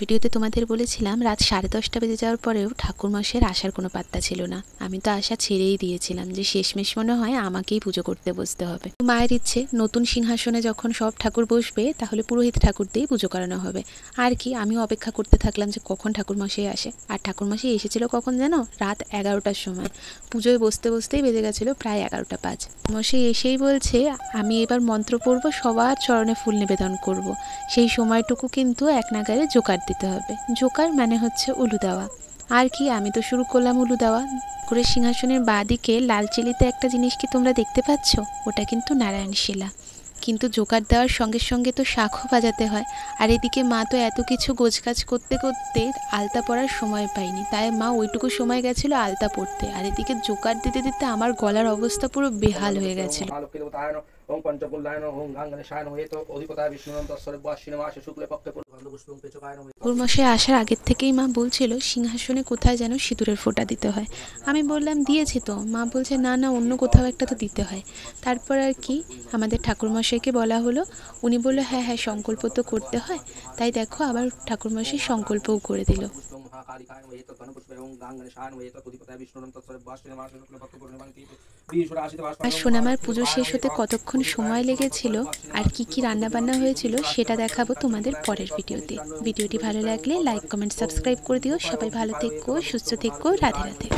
ভিডিওতে তোমাদের বলেছিলাম রাত 10:30 বেজে যাওয়ার পরেও ঠাকুরমশাইয়ের আসার কোনো পাত্তা ছিল না। আমি তো আশা ছেড়েই দিয়েছিলাম যে শেষমেশ মনে হয় আমাকেই পুজো করতে বসতে হবে। মায়ের ইচ্ছে নতুন সিংহাসনে যখন সব ঠাকুর বসবে তাহলে পুরোহিত ঠাকুর দিয়েই পুজো করানো হবে। আর কি আমিও অপেক্ষা করতে থাকলাম যে কখন ঠাকুরমশাই আসে। আর ঠাকুরমশাই এসেছিল কখন জানো? রাত 11টার সময়। পুজোয় বসতে বসতেই বেজে গেছিলো প্রায় 11:05। মশাই এসেই বলছে আমি এবার মন্ত্র পড়ব, সবার চরণে ফুল নিবেদন করব। সেই সময়টুকু কিন্তু এক নাগারে জোকার দিতে হবে। জোকার মানে হচ্ছে উলু দেওয়া। আর কি আমি তো শুরু করলাম উলু দেওয়া। করে সিংহাসনের বাঁদিকে লাল চিলিতে একটা জিনিস কি তোমরা দেখতে পাচ্ছ? ওটা কিন্তু নারায়ণ শিলা। কিন্তু জোকার দেওয়ার সঙ্গে সঙ্গে তো শাঁখও বাজাতে হয়। আর এদিকে মা তো এত কিছু গোছগাছ করতে করতে আলতা পরার সময় পাইনি, তাই মা ওইটুকু সময় গেছিল আলতা পড়তে। আর এদিকে জোকার দিতে দিতে আমার গলার অবস্থা পুরো বেহাল হয়ে গেছিল। ঠাকুরমশাই আসার আগের থেকেই মা বলছিল সিংহাসনে কোথায় যেন সিঁদুরের ফোঁটা দিতে হয়। আমি বললাম দিয়েছি তো। মা বলছে না না, অন্য কোথাও একটা তো দিতে হয়। তারপর আর কি আমাদের ঠাকুরমশাইকে বলা হলো। উনি বললো হ্যাঁ হ্যাঁ, সংকল্প তো করতে হয়। তাই দেখো আবার ঠাকুরমশাই সংকল্পও করে দিল। আর সোনামার পুজো শেষ হতে কতক্ষণ সময় লেগেছিল আর কি কি রান্নাবান্না হয়েছিল সেটা দেখাবো তোমাদের পরের ভিডিওতে। ভিডিওটি ভালো লাগলে লাইক কমেন্ট সাবস্ক্রাইব করে দিও। সবাই ভালো থেকো, সুস্থ থেকো, রাধে রাধে।